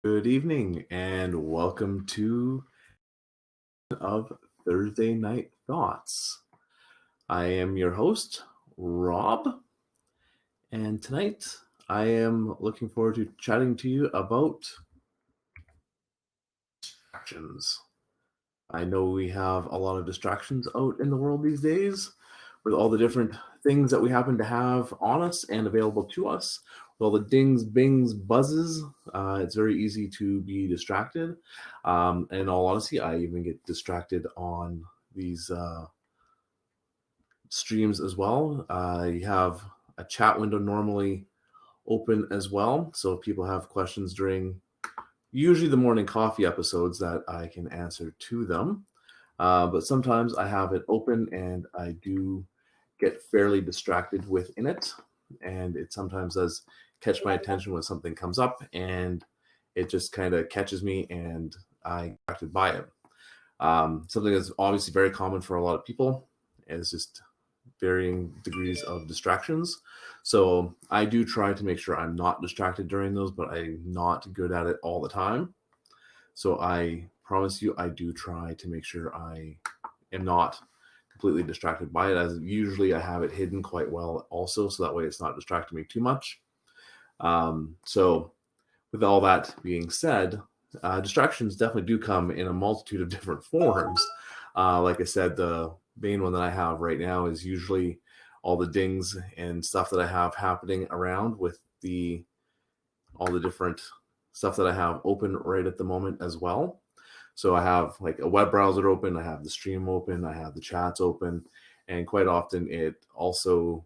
Good evening and welcome to of Thursday Night Thoughts. I am your host, Rob, and tonight I am looking forward to chatting to you about distractions. I know we have a lot of distractions out in the world these days with all the different things that we happen to have on us and available to us. With all the dings, bings, buzzes, it's very easy to be distracted. In all honesty, I even get distracted on these streams as well. You have a chat window normally open as well. So if people have questions during usually the morning coffee episodes that I can answer to them. But sometimes I have it open and I do get fairly distracted within it. And it sometimes does catch my attention when something comes up and it just kind of catches me and I get distracted by it. Something that's obviously very common for a lot of people is just varying degrees of distractions. So I do try to make sure I'm not distracted during those, but I'm not good at it all the time. So I promise you, I do try to make sure I am not completely distracted by it, as usually I have it hidden quite well also, so that way it's not distracting me too much. So with all that being said, distractions definitely do come in a multitude of different forms. Like I said, the main one that I have right now is usually all the dings and stuff that I have happening around with the all the different stuff that I have open right at the moment as well. So I have like a web browser open, I have the stream open, I have the chats open, and quite often it also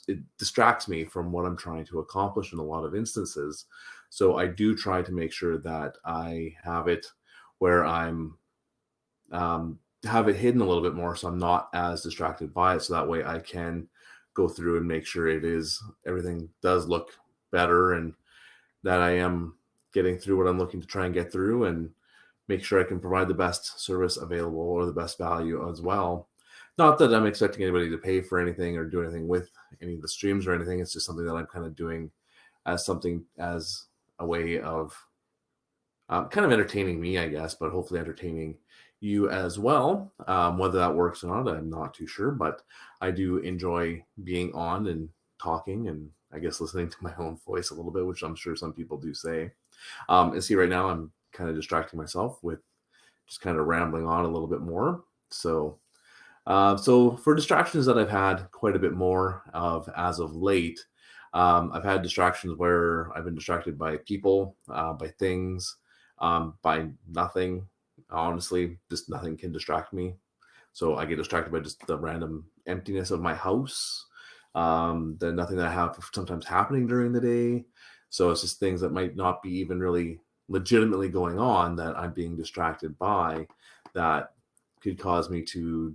it distracts me from what I'm trying to accomplish in a lot of instances. So I do try to make sure that I have it where I'm have it hidden a little bit more so I'm not as distracted by it. So that way I can go through and make sure everything does look better and that I am getting through what I'm looking to try and get through and make sure I can provide the best service available or the best value as well. Not that I'm expecting anybody to pay for anything or do anything with any of the streams or anything. It's just something that I'm kind of doing as a way of kind of entertaining me, I guess, but hopefully entertaining you as well. Whether that works or not, I'm not too sure, but I do enjoy being on and talking and I guess listening to my own voice a little bit, which I'm sure some people do say. And see, right now I'm kind of distracting myself with just kind of rambling on a little bit more. So for distractions that I've had quite a bit more of as of late, I've had distractions where I've been distracted by people, by things, by nothing. Honestly, just nothing can distract me. So I get distracted by just the random emptiness of my house, the nothing that I have sometimes happening during the day. So it's just things that might not be even really legitimately going on that I'm being distracted by that could cause me to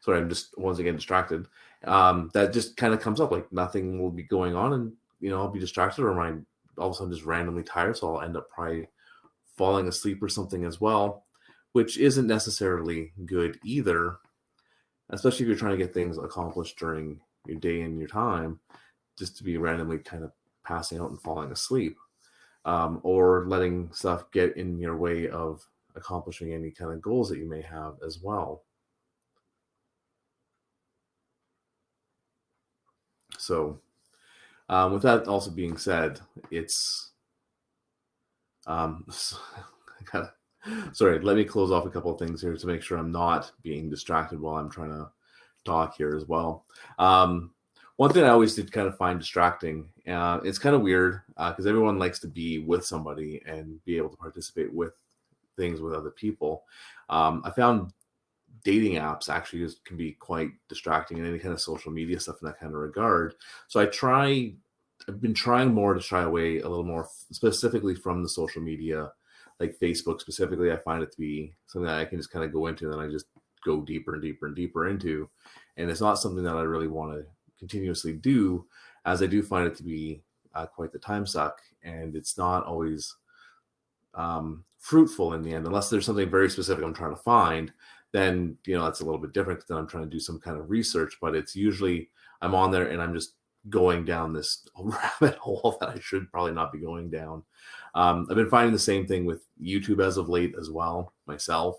sorry, I'm just once again distracted. That just kind of comes up like nothing will be going on, and I'll be distracted, or my all of a sudden just randomly tired, so I'll end up probably falling asleep or something as well, which isn't necessarily good either, especially if you're trying to get things accomplished during your day and your time, just to be randomly kind of passing out and falling asleep, or letting stuff get in your way of accomplishing any kind of goals that you may have as well. So, with that also being said, it's um, sorry. Let me close off a couple of things here to make sure I'm not being distracted while I'm trying to talk here as well. One thing I always did kind of find distracting. It's kind of weird because everyone likes to be with somebody and be able to participate with things with other people. I found dating apps actually can be quite distracting and any kind of social media stuff in that kind of regard. So I've been trying more to shy away a little more specifically from the social media, like Facebook specifically. I find it to be something that I can just kind of go into and then I just go deeper and deeper and deeper into. And it's not something that I really want to continuously do, as I do find it to be quite the time suck. And it's not always fruitful in the end, unless there's something very specific I'm trying to find. Then that's a little bit different. Then I'm trying to do some kind of research, but it's usually I'm on there and I'm just going down this rabbit hole that I should probably not be going down. I've been finding the same thing with YouTube as of late as well, myself.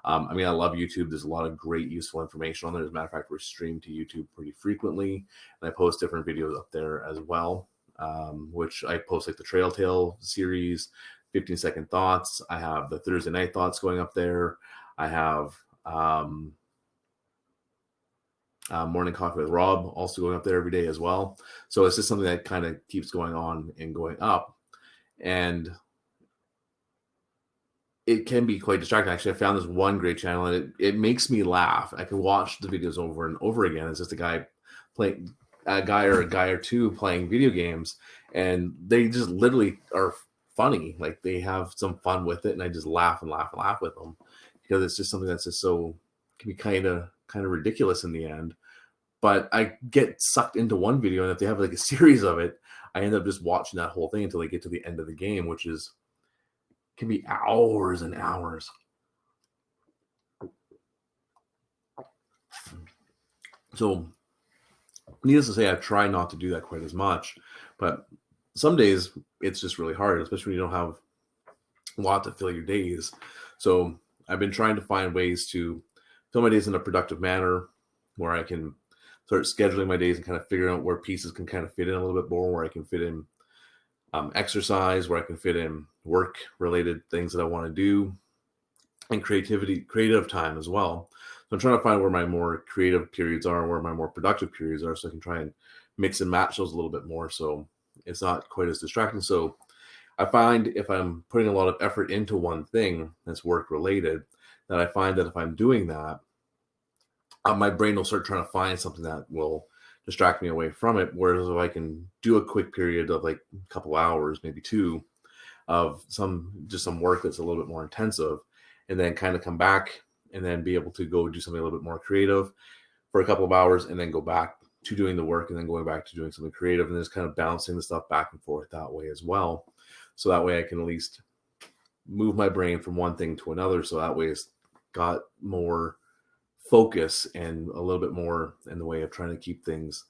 I mean, I love YouTube. There's a lot of great, useful information on there. As a matter of fact, we're streamed to YouTube pretty frequently, and I post different videos up there as well, which I post like the Trail Tale series, 15-second thoughts. I have the Thursday night thoughts going up there. I have Morning Coffee with Rob also going up there every day as well. So it's just something that kind of keeps going on and going up. And it can be quite distracting. Actually, I found this one great channel, and it makes me laugh. I can watch the videos over and over again. It's just a guy or two playing video games, and they just literally are funny. Like, they have some fun with it, and I just laugh and laugh and laugh with them, because it's just something that's just so, can be kind of ridiculous in the end. But I get sucked into one video, and if they have like a series of it, I end up just watching that whole thing until they get to the end of the game, which can be hours and hours. So needless to say, I try not to do that quite as much, but some days it's just really hard, especially when you don't have a lot to fill your days. So I've been trying to find ways to fill my days in a productive manner, where I can start scheduling my days and kind of figuring out where pieces can kind of fit in a little bit more, where I can fit in exercise, where I can fit in work related things that I want to do, and creative time as well. So I'm trying to find where my more creative periods are, where my more productive periods are, so I can try and mix and match those a little bit more, so it's not quite as distracting. So I find if I'm putting a lot of effort into one thing that's work related, that I find that if I'm doing that, my brain will start trying to find something that will distract me away from it. Whereas if I can do a quick period of like a couple hours, maybe two, of some work that's a little bit more intensive, and then kind of come back and then be able to go do something a little bit more creative for a couple of hours, and then go back to doing the work, and then going back to doing something creative, and just kind of bouncing the stuff back and forth that way as well. So that way I can at least move my brain from one thing to another. So that way it's got more focus and a little bit more in the way of trying to keep things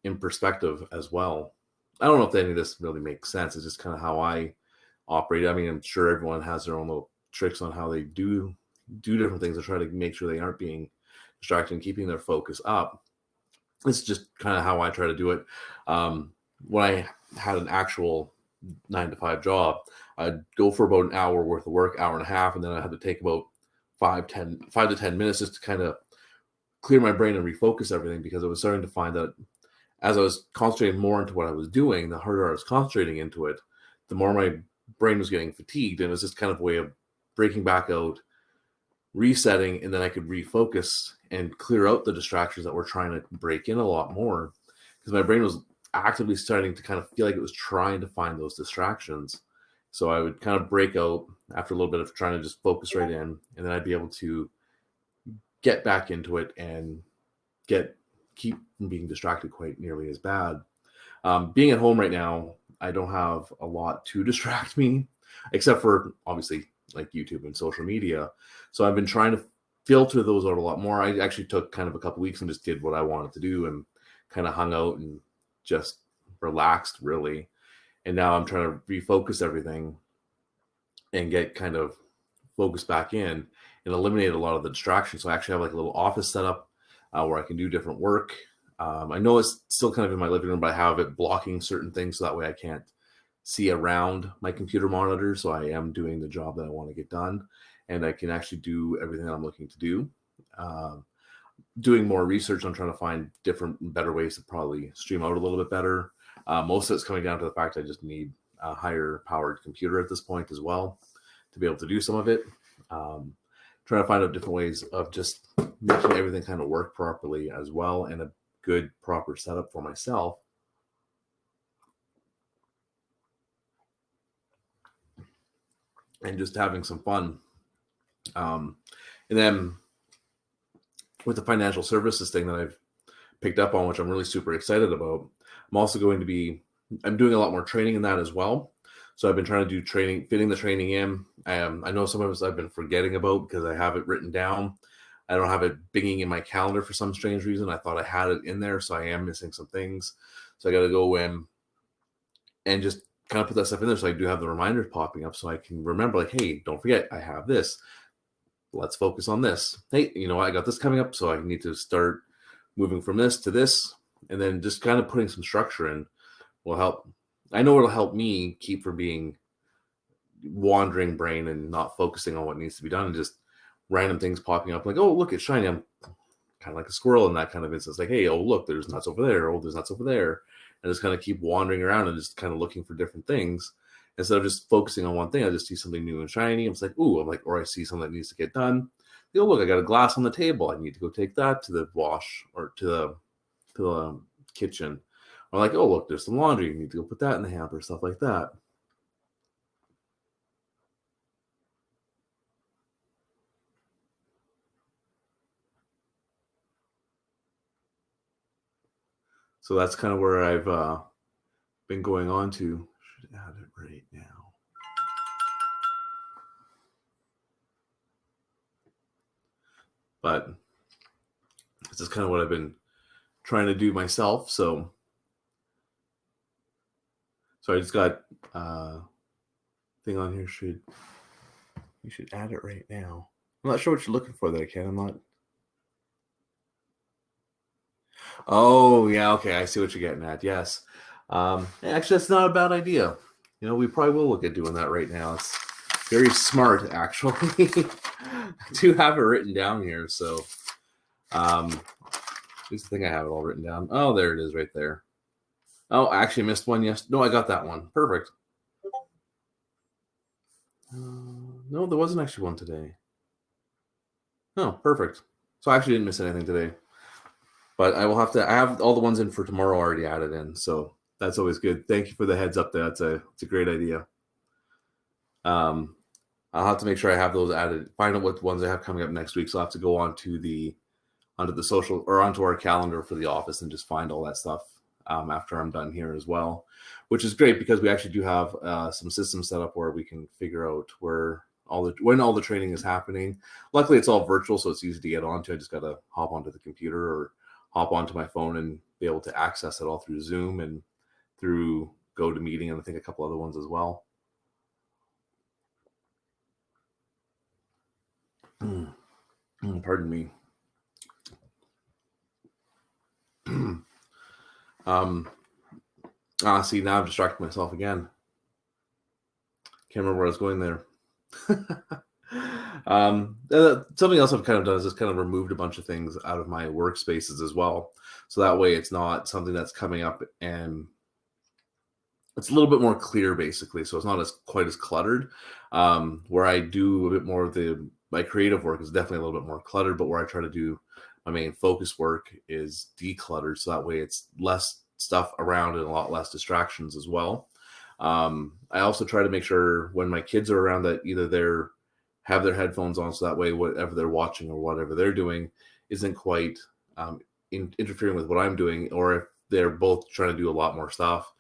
in perspective as well. I don't know if any of this really makes sense. It's just kind of how I operate. I mean, I'm sure everyone has their own little tricks on how they do different things to try to make sure they aren't being distracted and keeping their focus up. It's just kind of how I try to do it. When I had an actual 9-to-5 job, I'd go for about an hour worth of work, hour and a half, and then I had to take about 5 to 10 minutes just to kind of clear my brain and refocus everything, because I was starting to find that as I was concentrating more into what I was doing, the harder I was concentrating into it, the more my brain was getting fatigued. And it was just kind of a way of breaking back out, resetting, and then I could refocus and clear out the distractions that were trying to break in a lot more, because my brain was actively starting to kind of feel like it was trying to find those distractions. So I would kind of break out after a little bit of trying to just focus right in, and then I'd be able to get back into it and keep from being distracted quite nearly as bad. Being at home right now, I don't have a lot to distract me, except for obviously like YouTube and social media. So I've been trying to filter those out a lot more. I actually took kind of a couple weeks and just did what I wanted to do, and kind of hung out and just relaxed, really. And now I'm trying to refocus everything and get kind of focused back in and eliminate a lot of the distractions. So I actually have like a little office set up where I can do different work. I know it's still kind of in my living room, but I have it blocking certain things, so that way I can't see around my computer monitor. So I am doing the job that I want to get done, and I can actually do everything that I'm looking to do. Doing more research on trying to find different and better ways to probably stream out a little bit better. Most of it's coming down to the fact I just need a higher powered computer at this point as well to be able to do some of it. Trying to find out different ways of just making everything kind of work properly as well, and a good proper setup for myself. And just having some fun. And then with the financial services thing that I've picked up on, which I'm really super excited about, I'm also I'm doing a lot more training in that as well. So I've been trying to do training, fitting the training in. I know some of us I've been forgetting about because I have it written down. I don't have it binging in my calendar for some strange reason. I thought I had it in there, so I am missing some things. So I got to go in and just kind of put that stuff in there, so I do have the reminders popping up, so I can remember, like, hey, don't forget, I have this. Let's focus on this. Hey, you know what? I got this coming up, so I need to start moving from this to this, and then just kind of putting some structure in will help. I know it'll help me keep from being wandering brain and not focusing on what needs to be done, and just random things popping up, like, oh, look, it's shiny. I'm kind of like a squirrel in that kind of instance. Like, hey, oh, look, there's nuts over there. Oh, there's nuts over there. And just kind of keep wandering around and just kind of looking for different things. Instead of just focusing on one thing, I just see something new and shiny. I'm just like, ooh, I'm like, or I see something that needs to get done. You know, look, I got a glass on the table. I need to go take that to the wash or to the kitchen. Or like, oh, look, there's some laundry. You need to go put that in the hamper, stuff like that. So that's kind of where I've been going on to. Should add it right now. But this is kind of what I've been trying to do myself. So I just got thing on here. You should add it right now. I'm not sure what you're looking for there, Ken. I'm not. Oh yeah, okay. I see what you're getting at. Yes. Actually, that's not a bad idea. You know, we probably will look at doing that right now. It's very smart, actually. I do have it written down here, so here's the thing. I have it all written down. Oh, there it is, right there. Oh, I actually missed one. Yes, no, I got that one. Perfect. No, there wasn't actually one today. Oh, perfect. So I actually didn't miss anything today. But I will have to. I have all the ones in for tomorrow already added in, so that's always good. Thank you for the heads up there. It's a great idea. I'll have to make sure I have those added. Find out what ones I have coming up next week. So I'll have to go onto the social or onto our calendar for the office and just find all that stuff after I'm done here as well, which is great because we actually do have some systems set up where we can figure out when all the training is happening. Luckily, it's all virtual, so it's easy to get onto. I just got to hop onto the computer or hop onto my phone and be able to access it all through Zoom and through GoToMeeting, and I think a couple other ones as well. Pardon me. See, now I've distracted myself again. Can't remember where I was going there. Something else I've kind of done is just kind of removed a bunch of things out of my workspaces as well. So that way it's not something that's coming up, and it's a little bit more clear, basically. So it's not quite as cluttered. Where I do a bit more of my creative work is definitely a little bit more cluttered, but where I try to do my main focus work is decluttered. So that way it's less stuff around and a lot less distractions as well. I also try to make sure when my kids are around that either they have their headphones on, so that way whatever they're watching or whatever they're doing isn't quite interfering with what I'm doing, or if they're both trying to do a lot more stuff,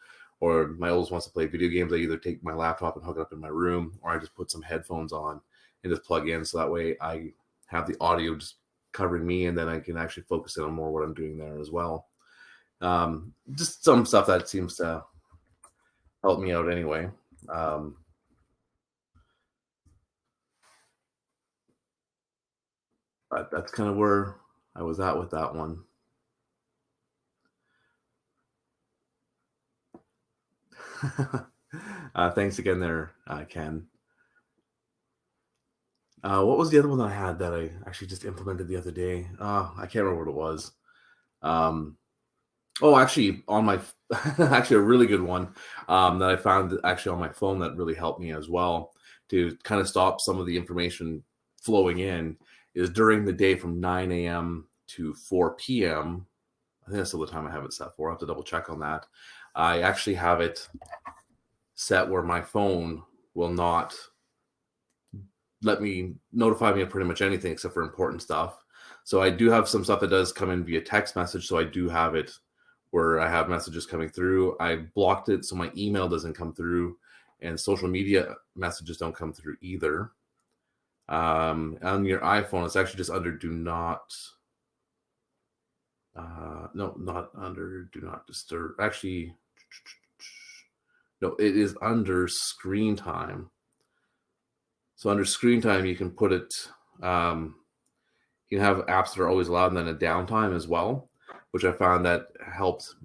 or my oldest wants to play video games, I either take my laptop and hook it up in my room, or I just put some headphones on and just plug in, so that way I have the audio just covering me, and then I can actually focus in on more what I'm doing there as well. Just some stuff that seems to help me out anyway. But that's kind of where I was at with that one. Thanks again there, Ken. What was the other one that I had that I actually just implemented the other day? I can't remember what it was. Um, actually, on my actually a really good one that I found actually on my phone that really helped me as well to kind of stop some of the information flowing in is during the day from 9 a.m. to 4 p.m. I think that's still the time I have it set for. I'll have to double check on that. I actually have it set where my phone will not let me notify me of pretty much anything except for important stuff. So I do have some stuff that does come in via text message. So I do have it where I have messages coming through. I blocked it so my email doesn't come through, and social media messages don't come through either. On your iPhone, it's actually just under do not No, not under do not disturb. Actually, no, it is under screen time. So under screen time, you can put it, um, you can have apps that are always allowed and then a downtime as well, which I found that helped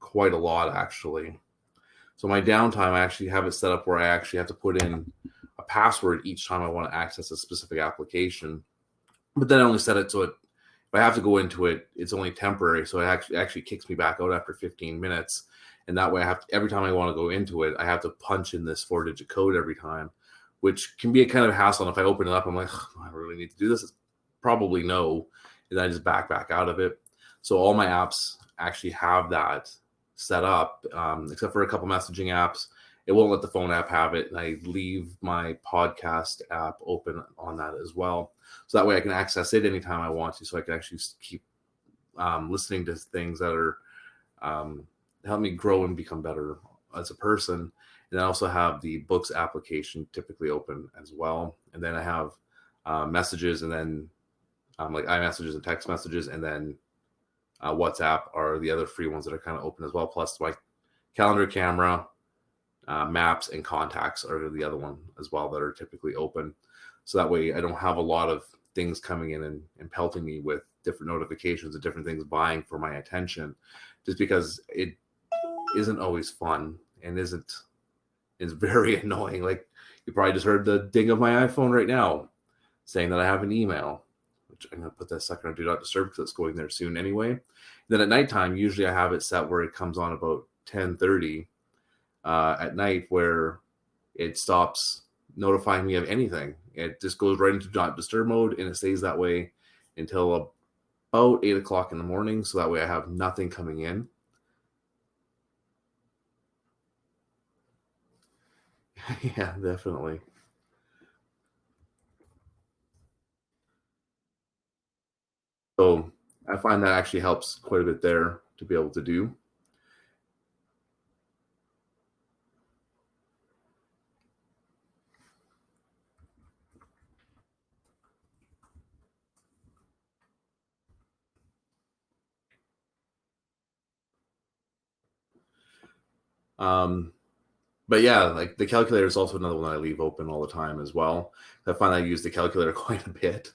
quite a lot actually. So my downtime, I actually have it set up where I actually have to put in a password each time I want to access a specific application. But then I only set it so if I have to go into it, it's only temporary. So it actually kicks me back out after 15 minutes. And that way I have to, every time I want to go into it, I have to punch in this 4-digit code every time, which can be a kind of hassle. And if I open it up, I'm like, I really need to do this. It's probably no. And then I just back out of it. So all my apps actually have that set up, except for a couple messaging apps. It won't let the phone app have it. And I leave my podcast app open on that as well. So that way I can access it anytime I want to. So I can actually keep listening to things that are help me grow and become better as a person. And I also have the books application typically open as well. And then I have messages, and then like iMessages and text messages, and then WhatsApp are the other free ones that are kind of open as well. Plus my calendar, camera, maps, and contacts are the other one as well that are typically open. So that way I don't have a lot of things coming in and pelting me with different notifications and different things vying for my attention, just because it isn't always fun and is very annoying. Like you probably just heard the ding of my iPhone right now saying that I have an email, which I'm going to put that second on do not disturb because it's going there soon anyway. Then at nighttime, usually I have it set where it comes on about 10:30 at night, where it stops notifying me of anything. It just goes right into do not disturb mode, and it stays that way until about 8 o'clock in the morning. So that way I have nothing coming in. Yeah, definitely. So I find that actually helps quite a bit there to be able to do. Um, but yeah, like the calculator is also another one that I leave open all the time as well. I find I use the calculator quite a bit.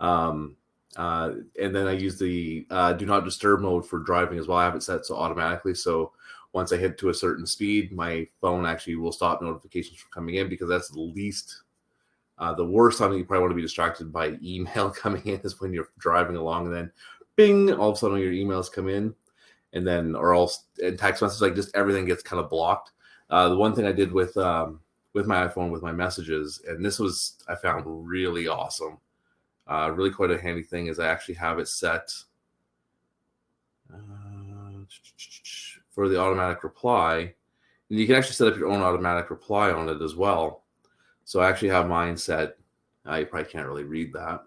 Um, and then I use the do not disturb mode for driving as well. I have it set so automatically. So once I hit to a certain speed, my phone actually will stop notifications from coming in, because that's the least, the worst time that you probably want to be distracted by email coming in is when you're driving along and then bing, all of a sudden your emails come in, and then or all and text messages, like just everything gets kind of blocked. The one thing I did with my iPhone with my messages, and this was I found really awesome, really quite a handy thing, is I actually have it set for the automatic reply. And you can actually set up your own automatic reply on it as well. So I actually have mine set. You probably can't really read that,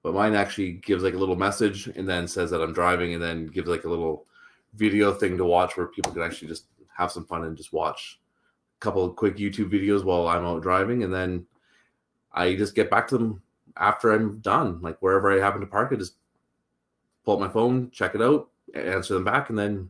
but mine actually gives like a little message and then says that I'm driving, and then gives like a little video thing to watch where people can actually just have some fun and just watch a couple of quick YouTube videos while I'm out driving. And then I just get back to them after I'm done. Like wherever I happen to park, I just pull up my phone, check it out, answer them back, and then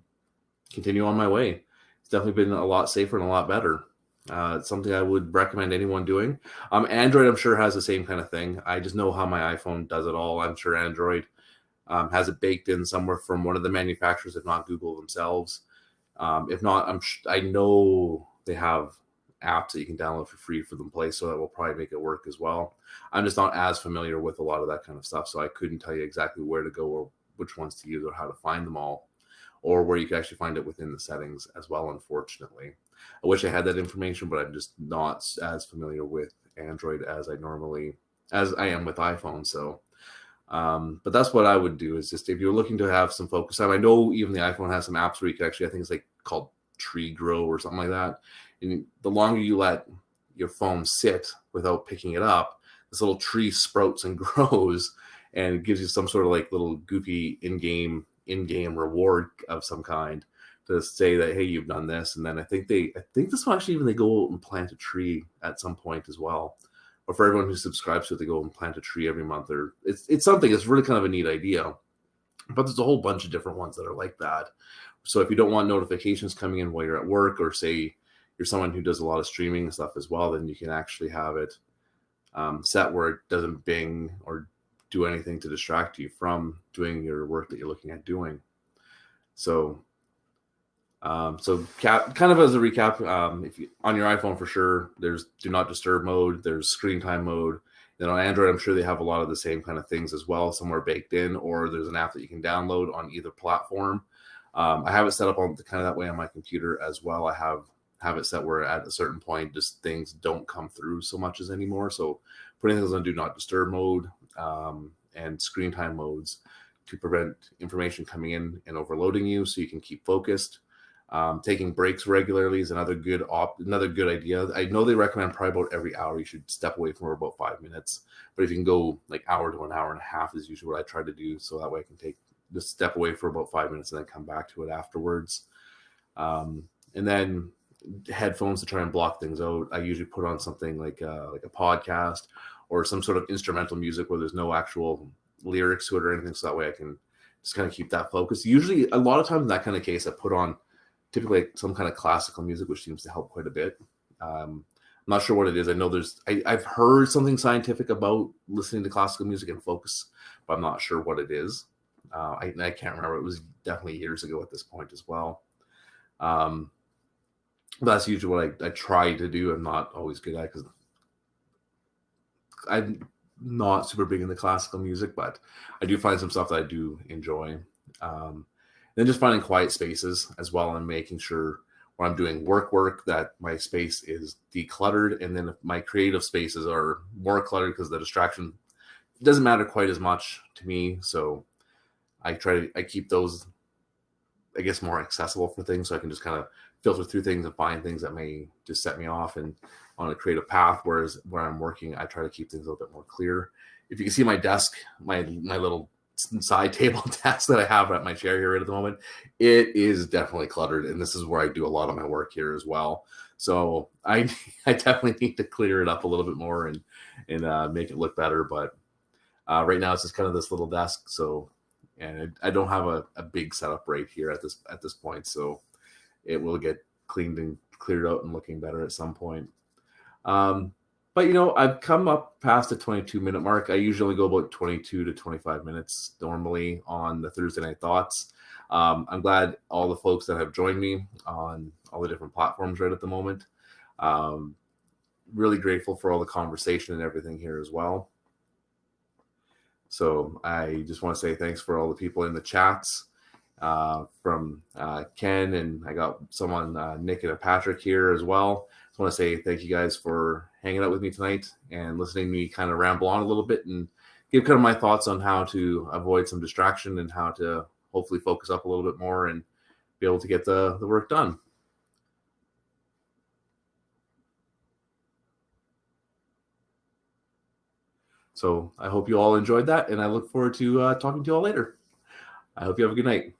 continue on my way. It's definitely been a lot safer and a lot better. It's something I would recommend anyone doing. Android, I'm sure, has the same kind of thing. I just know how my iPhone does it all. I'm sure Android has it baked in somewhere from one of the manufacturers, if not Google themselves. If not, I know they have apps that you can download for free for them play, so that will probably make it work as well. I'm just not as familiar with a lot of that kind of stuff, so I couldn't tell you exactly where to go or which ones to use or how to find them all, or where you can actually find it within the settings as well, unfortunately. I wish I had that information, but I'm just not as familiar with Android as I am with iPhone. So, but that's what I would do, is just if you're looking to have some focus time. I know even the iPhone has some apps where you can actually, I think it's like called Tree Grow or something like that. And the longer you let your phone sit without picking it up, this little tree sprouts and grows, and it gives you some sort of like little goofy in-game reward of some kind to say that, hey, you've done this. And then I think this one actually, even they go out and plant a tree at some point as well. Or for everyone who subscribes to it, they go and plant a tree every month. Or it's something. It's really kind of a neat idea. But there's a whole bunch of different ones that are like that. So if you don't want notifications coming in while you're at work, or say you're someone who does a lot of streaming and stuff as well, then you can actually have it set where it doesn't bing or do anything to distract you from doing your work that you're looking at doing. So, kind of as a recap, if you, on your iPhone for sure, there's do not disturb mode, there's screen time mode. Then on Android, I'm sure they have a lot of the same kind of things as well, somewhere baked in, or there's an app that you can download on either platform. I have it set up on kind of that way on my computer as well. I have it set where at a certain point, just things don't come through so much as anymore. So putting things on do not disturb mode and screen time modes to prevent information coming in and overloading you, so you can keep focused. Taking breaks regularly is another good idea. I know they recommend probably about every hour you should step away from for about 5 minutes, but if you can go like hour to an hour and a half is usually what I try to do, so that way I can just step away for about 5 minutes and then come back to it afterwards. And then headphones to try and block things out. I usually put on something like a podcast or some sort of instrumental music where there's no actual lyrics to it or anything, so that way I can just kind of keep that focus. Usually, a lot of times in that kind of case, I put on typically some kind of classical music, which seems to help quite a bit. I'm not sure what it is. I know I've heard something scientific about listening to classical music and focus, but I'm not sure what it is. I can't remember. It was definitely years ago at this point as well. That's usually what I try to do. I'm not always good at it because I'm not super big into classical music, but I do find some stuff that I do enjoy. Then just finding quiet spaces as well, and making sure when I'm doing work that my space is decluttered, and then if my creative spaces are more cluttered because the distraction doesn't matter quite as much to me. So I keep those, I guess, more accessible for things, so I can just kind of filter through things and find things that may just set me off and on a creative path. Whereas where I'm working, I try to keep things a little bit more clear. If you can see my desk, my little side table desk that I have at my chair here right at the moment, it is definitely cluttered, and this is where I do a lot of my work here as well. So I definitely need to clear it up a little bit more and make it look better. But right now it's just kind of this little desk. So, and I don't have a big setup right here at this point. So it will get cleaned and cleared out and looking better at some point. But I've come up past the 22-minute mark. I usually go about 22 to 25 minutes normally on the Thursday Night Thoughts. I'm glad all the folks that have joined me on all the different platforms right at the moment. Really grateful for all the conversation and everything here as well. So I just want to say thanks for all the people in the chats, from Ken, and I got someone, Nick and Patrick here as well. Just want to say thank you guys for hanging out with me tonight and listening to me kind of ramble on a little bit and give kind of my thoughts on how to avoid some distraction and how to hopefully focus up a little bit more and be able to get the work done. So I hope you all enjoyed that, and I look forward to talking to you all later. I hope you have a good night.